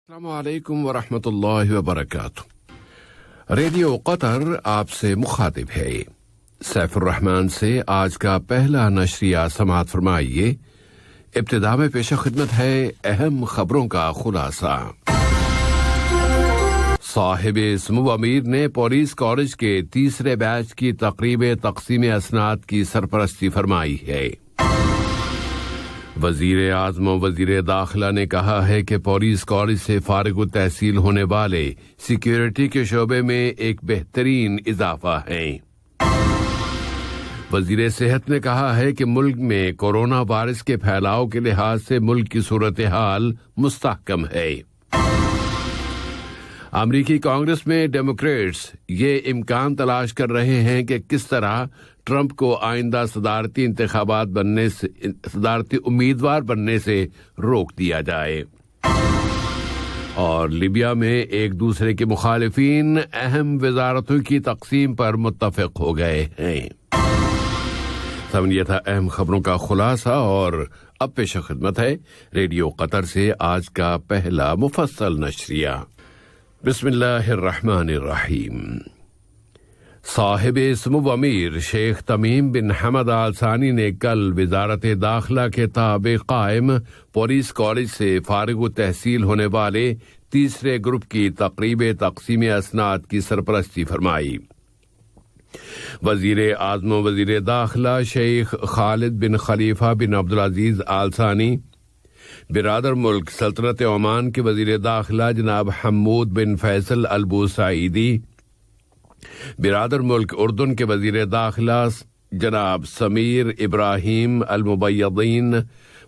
السلام علیکم ورحمۃ اللہ وبرکاتہ۔ ریڈیو قطر آپ سے مخاطب ہے۔ سیف الرحمان سے آج کا پہلا نشریہ سماعت فرمائیے۔ ابتدا میں پیش خدمت ہے اہم خبروں کا خلاصہ۔ صاحب سمو امیر نے پولیس کالج کے تیسرے بیچ کی تقریب تقسیم اسناد کی سرپرستی فرمائی ہے۔ وزیر اعظم و وزیر داخلہ نے کہا ہے کہ پولیس کالج سے فارغ التحصیل ہونے والے سیکیورٹی کے شعبے میں ایک بہترین اضافہ ہے۔ وزیر صحت نے کہا ہے کہ ملک میں کورونا وائرس کے پھیلاؤ کے لحاظ سے ملک کی صورتحال مستحکم ہے۔ امریکی کانگریس میں ڈیموکریٹس یہ امکان تلاش کر رہے ہیں کہ کس طرح ٹرمپ کو آئندہ صدارتی امیدوار بننے سے روک دیا جائے۔ اور لیبیا میں ایک دوسرے کے مخالفین اہم وزارتوں کی تقسیم پر متفق ہو گئے ہیں۔ یہ تھا اہم خبروں کا خلاصہ، اور اب پیش خدمت ہے ریڈیو قطر سے آج کا پہلا مفصل نشریہ۔ بسم اللہ الرحمن الرحیم۔ صاحب سمو امیر شیخ تمیم بن حمد آل ثانی نے کل وزارت داخلہ کے تابع قائم پولیس کالج سے فارغ التحصیل ہونے والے تیسرے گروپ کی تقریب تقسیم اسناد کی سرپرستی فرمائی۔ وزیر اعظم و وزیر داخلہ شیخ خالد بن خلیفہ بن عبدالعزیز آل ثانی، برادر ملک سلطنت عمان کے وزیر داخلہ جناب حمود بن فیصل البوسعیدی، برادر ملک اردن کے وزیر داخلہ جناب سمیر ابراہیم المبیضین،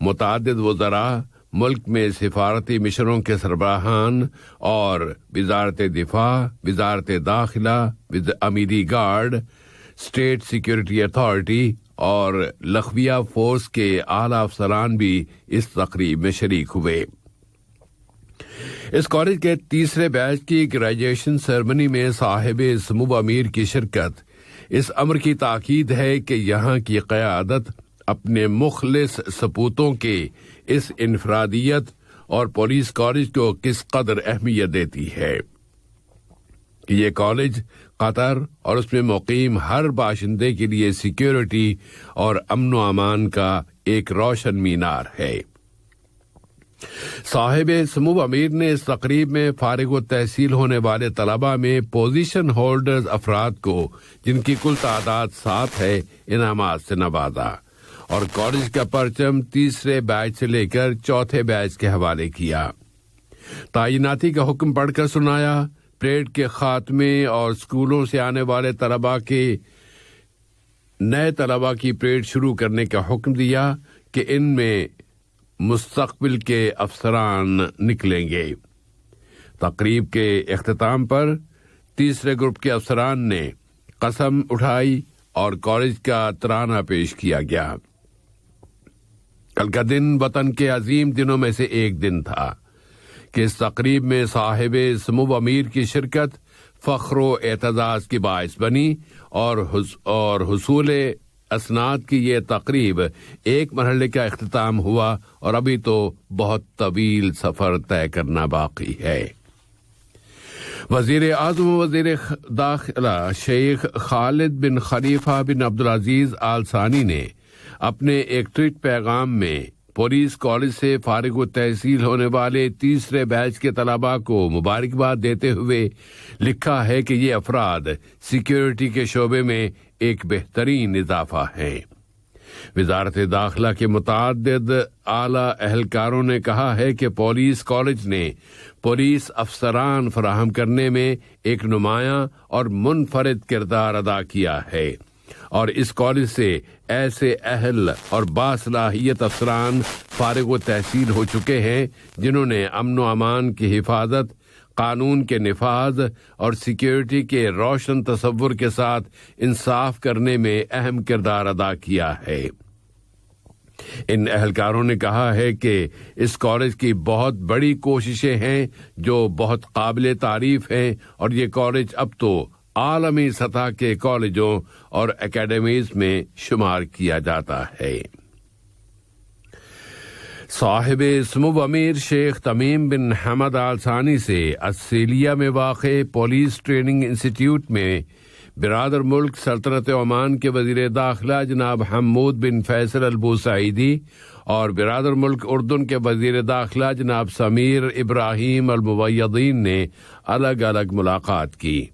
متعدد وزراء، ملک میں سفارتی مشنوں کے سربراہان اور وزارت دفاع، وزارت داخلہ، امیری گارڈ، اسٹیٹ سیکیورٹی اتھارٹی اور لخویہ فورس کے اعلی افسران بھی اس تقریب میں شریک ہوئے۔ اس کالج کے تیسرے بیچ کی گریجویشن سیرمنی میں صاحب سمو امیر کی شرکت اس امر کی تاکید ہے کہ یہاں کی قیادت اپنے مخلص سپوتوں کے اس انفرادیت اور پولیس کالج کو کس قدر اہمیت دیتی ہے۔ یہ کالج قطر اور اس میں مقیم ہر باشندے کے لیے سیکیورٹی اور امن و امان کا ایک روشن مینار ہے۔ صاحب سمو امیر نے اس تقریب میں فارغ التحصیل ہونے والے طلباء میں پوزیشن ہولڈرز افراد کو، جن کی کل تعداد 7 ہے، انعامات سے نوازا اور کالج کا پرچم تیسرے بیچ سے لے کر چوتھے بیچ کے حوالے کیا۔ تعیناتی کا حکم پڑھ کر سنایا، پریڈ کے خاتمے اور اسکولوں سے آنے والے طلباء کے نئے طلباء کی پریڈ شروع کرنے کا حکم دیا کہ ان میں مستقبل کے افسران نکلیں گے۔ تقریب کے اختتام پر تیسرے گروپ کے افسران نے قسم اٹھائی اور کالج کا ترانہ پیش کیا گیا۔ کل کا دن وطن کے عظیم دنوں میں سے ایک دن تھا کہ اس تقریب میں صاحب سمو امیر کی شرکت فخر و اعتزاز کی باعث بنی اور حصول اسناد کی یہ تقریب ایک مرحلے کا اختتام ہوا اور ابھی تو بہت طویل سفر طے کرنا باقی ہے۔ وزیر اعظم و وزیر داخلہ شیخ خالد بن خلیفہ بن عبدالعزیز آل ثانی نے اپنے ایک ٹویٹ پیغام میں پولیس کالج سے فارغ التحصیل ہونے والے تیسرے بیچ کے طلباء کو مبارکباد دیتے ہوئے لکھا ہے کہ یہ افراد سیکیورٹی کے شعبے میں ایک بہترین اضافہ ہے۔ وزارت داخلہ کے متعدد اعلی اہلکاروں نے کہا ہے کہ پولیس کالج نے پولیس افسران فراہم کرنے میں ایک نمایاں اور منفرد کردار ادا کیا ہے، اور اس کالج سے ایسے اہل اور باصلاحیت افسران فارغ التحصیل ہو چکے ہیں جنہوں نے امن و امان کی حفاظت، قانون کے نفاذ اور سیکیورٹی کے روشن تصور کے ساتھ انصاف کرنے میں اہم کردار ادا کیا ہے۔ ان اہلکاروں نے کہا ہے کہ اس کالج کی بہت بڑی کوششیں ہیں جو بہت قابل تعریف ہیں، اور یہ کالج اب تو عالمی سطح کے کالجوں اور اکیڈمیز میں شمار کیا جاتا ہے۔ صاحب اسمو امیر شیخ تمیم بن حمد آل ثانی سے آسٹریلیا میں واقع پولیس ٹریننگ انسٹیٹیوٹ میں برادر ملک سلطنت عمان کے وزیر داخلہ جناب حمود بن فیصل البوسعیدی اور برادر ملک اردن کے وزیر داخلہ جناب سمیر ابراہیم المویدین نے الگ الگ ملاقات کی۔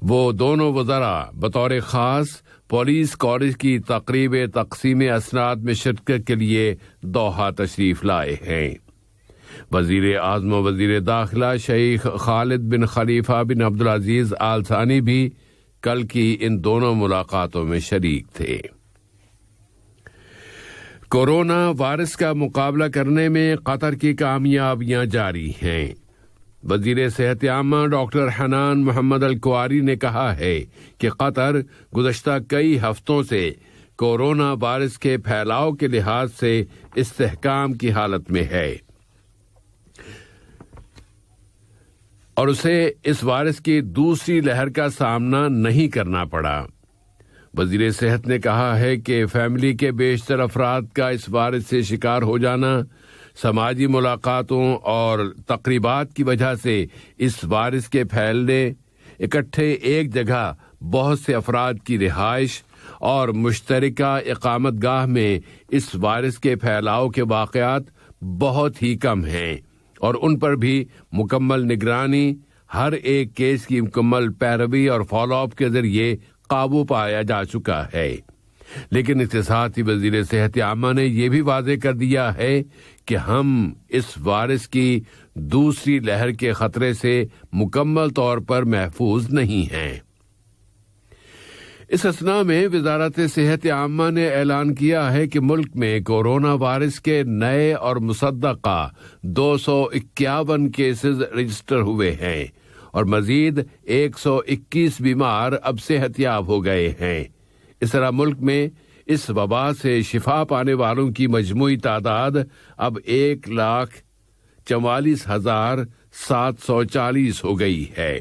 وہ دونوں وزراء بطور خاص پولیس کالج کی تقریب تقسیم اسناد میں شرکت کے لیے دوحہ تشریف لائے ہیں۔ وزیر اعظم و وزیر داخلہ شیخ خالد بن خلیفہ بن عبدالعزیز آل ثانی بھی کل کی ان دونوں ملاقاتوں میں شریک تھے۔ کورونا وائرس کا مقابلہ کرنے میں قطر کی کامیابیاں جاری ہیں۔ وزیر صحت عامہ ڈاکٹر حنان محمد الکواری نے کہا ہے کہ قطر گزشتہ کئی ہفتوں سے کورونا وائرس کے پھیلاؤ کے لحاظ سے استحکام کی حالت میں ہے اور اسے اس وائرس کی دوسری لہر کا سامنا نہیں کرنا پڑا۔ وزیر صحت نے کہا ہے کہ فیملی کے بیشتر افراد کا اس وائرس سے شکار ہو جانا، سماجی ملاقاتوں اور تقریبات کی وجہ سے اس وائرس کے پھیلنے، اکٹھے ایک جگہ بہت سے افراد کی رہائش اور مشترکہ اقامت گاہ میں اس وائرس کے پھیلاؤ کے واقعات بہت ہی کم ہیں اور ان پر بھی مکمل نگرانی، ہر ایک کیس کی مکمل پیروی اور فالو اپ کے ذریعے قابو پایا جا چکا ہے۔ لیکن اس کے ساتھ ہی وزیر صحت عامہ نے یہ بھی واضح کر دیا ہے کہ ہم اس وائرس کی دوسری لہر کے خطرے سے مکمل طور پر محفوظ نہیں ہیں۔ اس اثناء میں وزارت صحت عامہ نے اعلان کیا ہے کہ ملک میں کورونا وائرس کے نئے اور مصدقہ 251 کیسز رجسٹر ہوئے ہیں اور مزید 121 بیمار اب صحت یاب ہو گئے ہیں۔ اس طرح ملک میں اس وبا سے شفا پانے والوں کی مجموعی تعداد اب 1,44,740 ہو گئی ہے۔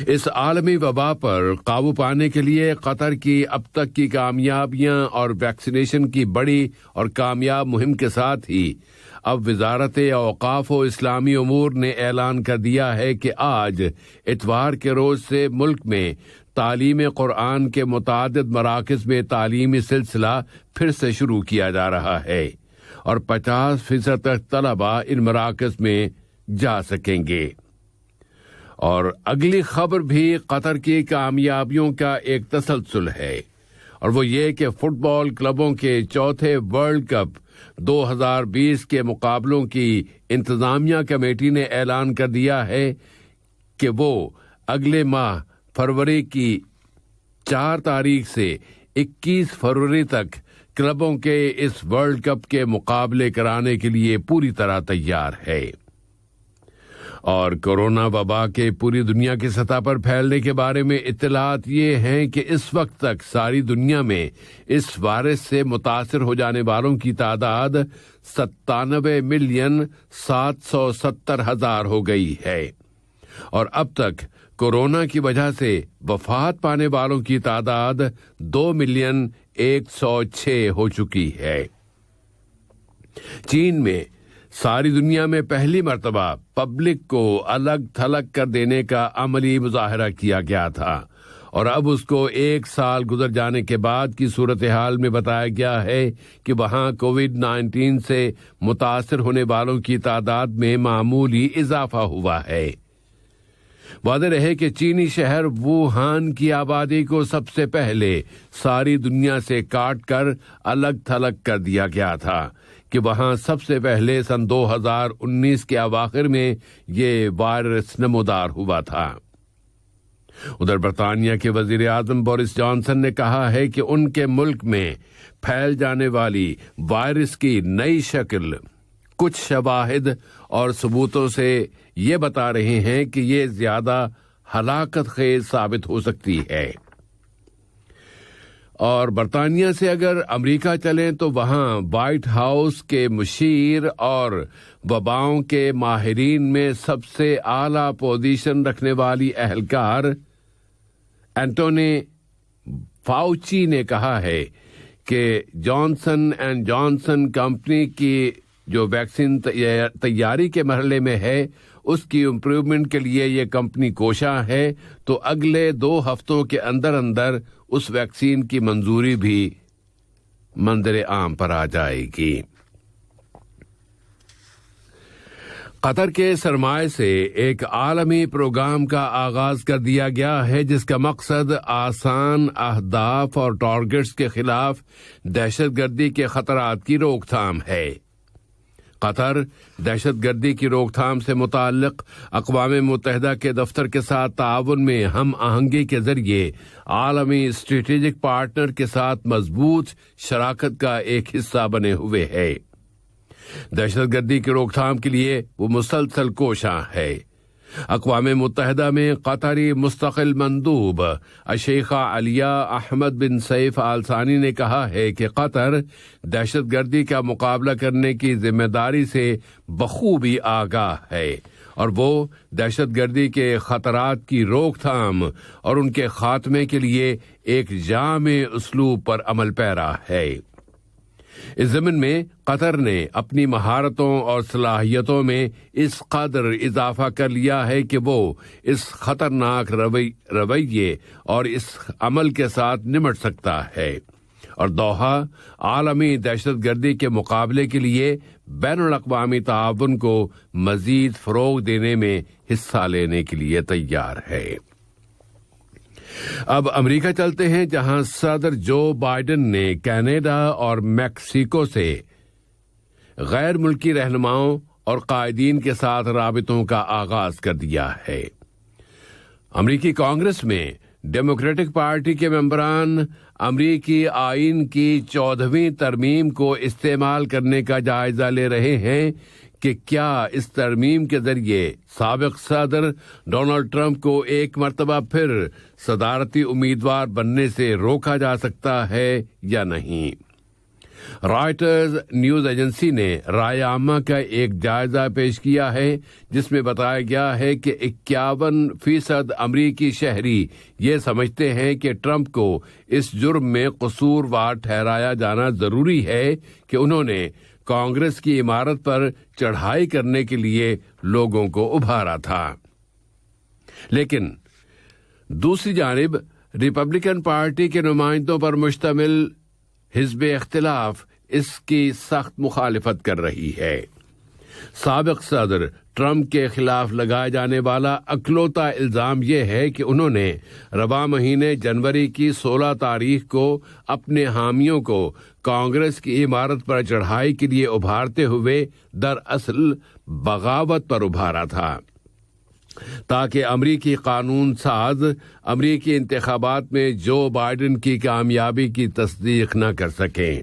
اس عالمی وبا پر قابو پانے کے لیے قطر کی اب تک کی کامیابیاں اور ویکسینیشن کی بڑی اور کامیاب مہم کے ساتھ ہی اب وزارت اوقاف و اسلامی امور نے اعلان کر دیا ہے کہ آج اتوار کے روز سے ملک میں تعلیم قرآن کے متعدد مراکز میں تعلیمی سلسلہ پھر سے شروع کیا جا رہا ہے اور 50% تک طلباء ان مراکز میں جا سکیں گے۔ اور اگلی خبر بھی قطر کی کامیابیوں کا ایک تسلسل ہے اور وہ یہ کہ فٹ بال کلبوں کے چوتھے ورلڈ کپ 2020 کے مقابلوں کی انتظامیہ کمیٹی نے اعلان کر دیا ہے کہ وہ اگلے ماہ فروری کی 4 تاریخ سے 21 فروری تک کلبوں کے اس ورلڈ کپ کے مقابلے کرانے کے لیے پوری طرح تیار ہے۔ اور کورونا وبا کے پوری دنیا کی سطح پر پھیلنے کے بارے میں اطلاعات یہ ہیں کہ اس وقت تک ساری دنیا میں اس وائرس سے متاثر ہو جانے والوں کی تعداد 97,770,000 ہو گئی ہے اور اب تک کورونا کی وجہ سے وفات پانے والوں کی تعداد 2,106,000 ہو چکی ہے۔ چین میں ساری دنیا میں پہلی مرتبہ پبلک کو الگ تھلگ کر دینے کا عملی مظاہرہ کیا گیا تھا اور اب اس کو 1 سال گزر جانے کے بعد کی صورتحال میں بتایا گیا ہے کہ وہاں کووڈ-19 سے متاثر ہونے والوں کی تعداد میں معمولی اضافہ ہوا ہے۔ واضح رہے کہ چینی شہر ووہان کی آبادی کو سب سے پہلے ساری دنیا سے کاٹ کر الگ تھلگ کر دیا گیا تھا کہ وہاں سب سے پہلے سن 2019 کے اواخر میں یہ وائرس نمودار ہوا تھا۔ ادھر برطانیہ کے وزیر اعظم بورس جانسن نے کہا ہے کہ ان کے ملک میں پھیل جانے والی وائرس کی نئی شکل کچھ شواہد اور ثبوتوں سے یہ بتا رہے ہیں کہ یہ زیادہ ہلاکت خیز ثابت ہو سکتی ہے۔ اور برطانیہ سے اگر امریکہ چلیں تو وہاں وائٹ ہاؤس کے مشیر اور وباؤں کے ماہرین میں سب سے اعلیٰ پوزیشن رکھنے والی اہلکار اینٹونی فاؤچی نے کہا ہے کہ جانسن اینڈ جانسن کمپنی کی جو ویکسین تیاری کے مرحلے میں ہے اس کی امپروومنٹ کے لیے یہ کمپنی کوشاں ہے، تو اگلے 2 ہفتوں کے اندر اندر اس ویکسین کی منظوری بھی منظر عام پر آ جائے گی۔ قطر کے سرمایہ سے ایک عالمی پروگرام کا آغاز کر دیا گیا ہے جس کا مقصد آسان اہداف اور ٹارگٹس کے خلاف دہشت گردی کے خطرات کی روک تھام ہے۔ قطر دہشت گردی کی روک تھام سے متعلق اقوام متحدہ کے دفتر کے ساتھ تعاون میں ہم آہنگی کے ذریعے عالمی اسٹریٹجک پارٹنر کے ساتھ مضبوط شراکت کا ایک حصہ بنے ہوئے ہے۔ دہشت گردی کی روک تھام کے لیے وہ مسلسل کوشاں ہے۔ اقوام متحدہ میں قطری مستقل مندوب الشیخہ علیہ احمد بن سیف آل ثانی نے کہا ہے کہ قطر دہشت گردی کا مقابلہ کرنے کی ذمہ داری سے بخوبی آگاہ ہے اور وہ دہشت گردی کے خطرات کی روک تھام اور ان کے خاتمے کے لیے ایک جامع اسلوب پر عمل پیرا ہے۔ اس ضمن میں قطر نے اپنی مہارتوں اور صلاحیتوں میں اس قدر اضافہ کر لیا ہے کہ وہ اس خطرناک رویے اور اس عمل کے ساتھ نمٹ سکتا ہے اور دوحہ عالمی دہشت گردی کے مقابلے کے لیے بین الاقوامی تعاون کو مزید فروغ دینے میں حصہ لینے کے لیے تیار ہے۔ اب امریکہ چلتے ہیں جہاں صدر جو بائیڈن نے کینیڈا اور میکسیکو سے غیر ملکی رہنماؤں اور قائدین کے ساتھ رابطوں کا آغاز کر دیا ہے۔ امریکی کانگریس میں ڈیموکریٹک پارٹی کے ممبران امریکی آئین کی 14ویں ترمیم کو استعمال کرنے کا جائزہ لے رہے ہیں کہ کیا اس ترمیم کے ذریعے سابق صدر ڈونلڈ ٹرمپ کو ایک مرتبہ پھر صدارتی امیدوار بننے سے روکا جا سکتا ہے یا نہیں۔ رائٹرز نیوز ایجنسی نے رائے عامہ کا ایک جائزہ پیش کیا ہے جس میں بتایا گیا ہے کہ 51% امریکی شہری یہ سمجھتے ہیں کہ ٹرمپ کو اس جرم میں قصوروار ٹھہرایا جانا ضروری ہے کہ انہوں نے کانگریس کی عمارت پر چڑھائی کرنے کے لیے لوگوں کو ابھارا تھا۔ لیکن دوسری جانب ریپبلکن پارٹی کے نمائندوں پر مشتمل حزب اختلاف اس کی سخت مخالفت کر رہی ہے۔ سابق صدر ٹرمپ کے خلاف لگائے جانے والا اکلوتا الزام یہ ہے کہ انہوں نے رواں مہینے جنوری کی 16 تاریخ کو اپنے حامیوں کو کانگریس کی عمارت پر چڑھائی کے لیے ابھارتے ہوئے دراصل بغاوت پر ابھارا تھا تاکہ امریکی قانون ساز امریکی انتخابات میں جو بائیڈن کی کامیابی کی تصدیق نہ کر سکیں۔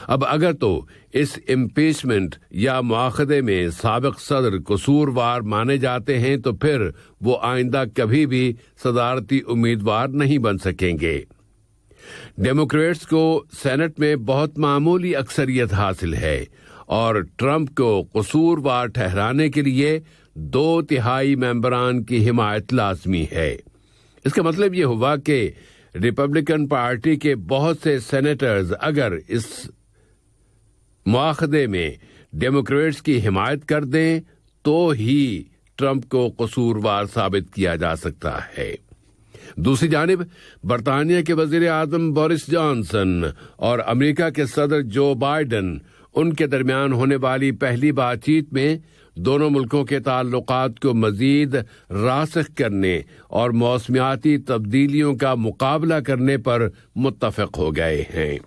اب اگر تو اس امپیچمنٹ یا مواخذے میں سابق صدر قصوروار مانے جاتے ہیں تو پھر وہ آئندہ کبھی بھی صدارتی امیدوار نہیں بن سکیں گے۔ ڈیموکریٹس کو سینٹ میں بہت معمولی اکثریت حاصل ہے اور ٹرمپ کو قصوروار ٹھہرانے کے لیے 2/3 ممبران کی حمایت لازمی ہے۔ اس کا مطلب یہ ہوا کہ ریپبلکن پارٹی کے بہت سے سینیٹرز اگر اس مواخذے میں ڈیموکریٹس کی حمایت کر دیں تو ہی ٹرمپ کو قصوروار ثابت کیا جا سکتا ہے۔ دوسری جانب برطانیہ کے وزیر اعظم بورس جانسن اور امریکہ کے صدر جو بائیڈن ان کے درمیان ہونے والی پہلی بات چیت میں دونوں ملکوں کے تعلقات کو مزید راسخ کرنے اور موسمیاتی تبدیلیوں کا مقابلہ کرنے پر متفق ہو گئے ہیں۔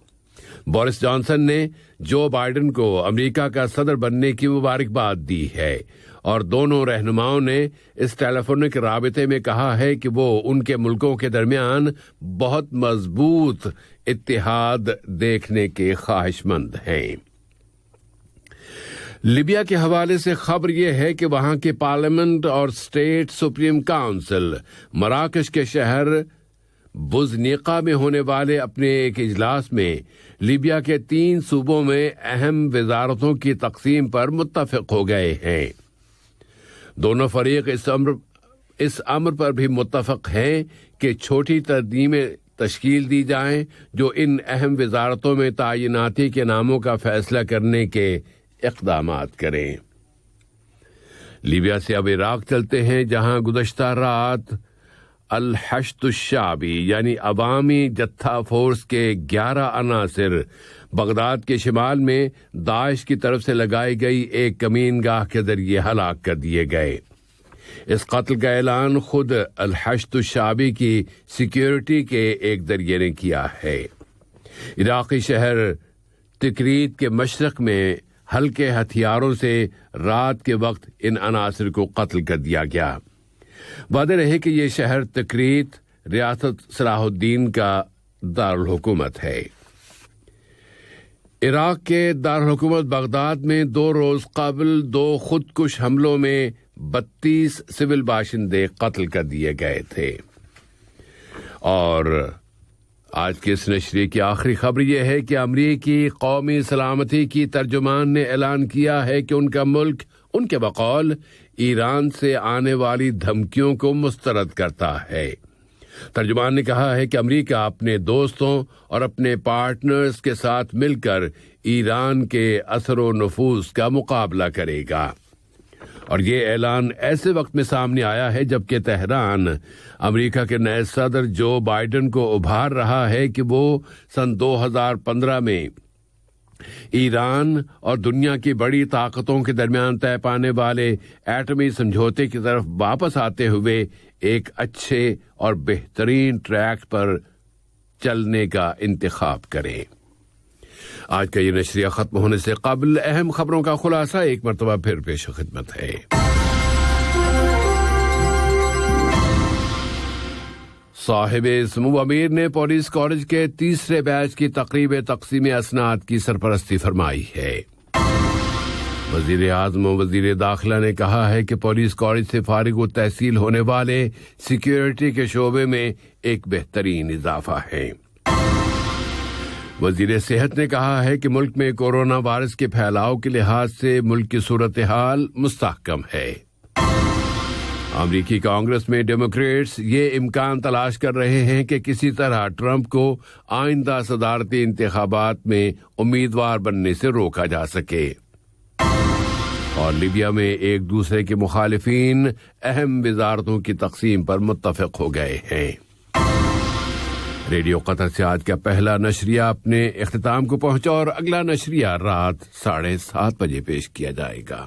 بورس جانسن نے جو بائیڈن کو امریکہ کا صدر بننے کی مبارکباد دی ہے اور دونوں رہنماؤں نے اس ٹیلی فونک رابطے میں کہا ہے کہ وہ ان کے ملکوں کے درمیان بہت مضبوط اتحاد دیکھنے کے خواہش مند ہیں۔ لیبیا کے حوالے سے خبر یہ ہے کہ وہاں کے پارلیمنٹ اور اسٹیٹ سپریم کونسل مراکش کے شہر بزنیقہ میں ہونے والے اپنے ایک اجلاس میں لیبیا کے 3 صوبوں میں اہم وزارتوں کی تقسیم پر متفق ہو گئے ہیں۔ دونوں فریق اس امر پر بھی متفق ہیں کہ چھوٹی تشکیل دی جائیں جو ان اہم وزارتوں میں تعیناتی کے ناموں کا فیصلہ کرنے کے اقدامات کریں۔ لیبیا سے اب عراق چلتے ہیں، جہاں گزشتہ رات الحشد الشعبی یعنی عوامی جتھا فورس کے 11 عناصر بغداد کے شمال میں داعش کی طرف سے لگائی گئی ایک کمین گاہ کے ذریعے ہلاک کر دیے گئے۔ اس قتل کا اعلان خود الحشد الشعبی کی سیکیورٹی کے ایک ذریعے نے کیا ہے۔ عراقی شہر تکریت کے مشرق میں ہلکے ہتھیاروں سے رات کے وقت ان عناصر کو قتل کر دیا گیا۔ واضح رہے کہ یہ شہر تکریت ریاست صلاح الدین کا دارالحکومت ہے۔ عراق کے دارالحکومت بغداد میں 2 روز قبل 2 خودکش حملوں میں 32 سول باشندے قتل کر دیے گئے تھے۔ اور آج کے اس نشریے کی آخری خبر یہ ہے کہ امریکی قومی سلامتی کی ترجمان نے اعلان کیا ہے کہ ان کا ملک ان کے بقول ایران سے آنے والی دھمکیوں کو مسترد کرتا ہے۔ ترجمان نے کہا ہے کہ امریکہ اپنے دوستوں اور اپنے پارٹنرز کے ساتھ مل کر ایران کے اثر و نفوذ کا مقابلہ کرے گا۔ اور یہ اعلان ایسے وقت میں سامنے آیا ہے جبکہ تہران امریکہ کے نئے صدر جو بائیڈن کو ابھار رہا ہے کہ وہ سن 2015 میں ایران اور دنیا کی بڑی طاقتوں کے درمیان طے پانے والے ایٹمی سمجھوتے کی طرف واپس آتے ہوئے ایک اچھے اور بہترین ٹریک پر چلنے کا انتخاب کریں۔ آج کا یہ نشریہ ختم ہونے سے قبل اہم خبروں کا خلاصہ ایک مرتبہ پھر پیش خدمت ہے۔ صاحب سمو امیر نے پولیس کالج کے 3رے بیچ کی تقریب تقسیم اسناد کی سرپرستی فرمائی ہے۔ وزیر اعظم و وزیر داخلہ نے کہا ہے کہ پولیس کالج سے فارغ التحصیل ہونے والے سیکیورٹی کے شعبے میں ایک بہترین اضافہ ہے۔ وزیر صحت نے کہا ہے کہ ملک میں کورونا وائرس کے پھیلاؤ کے لحاظ سے ملک کی صورتحال مستحکم ہے۔ امریکی کانگریس میں ڈیموکریٹس یہ امکان تلاش کر رہے ہیں کہ کسی طرح ٹرمپ کو آئندہ صدارتی انتخابات میں امیدوار بننے سے روکا جا سکے۔ اور لیبیا میں ایک دوسرے کے مخالفین اہم وزارتوں کی تقسیم پر متفق ہو گئے ہیں۔ ریڈیو قطر سے آج کا پہلا نشریہ اپنے اختتام کو پہنچا اور اگلا نشریہ رات 7:30 بجے پیش کیا جائے گا۔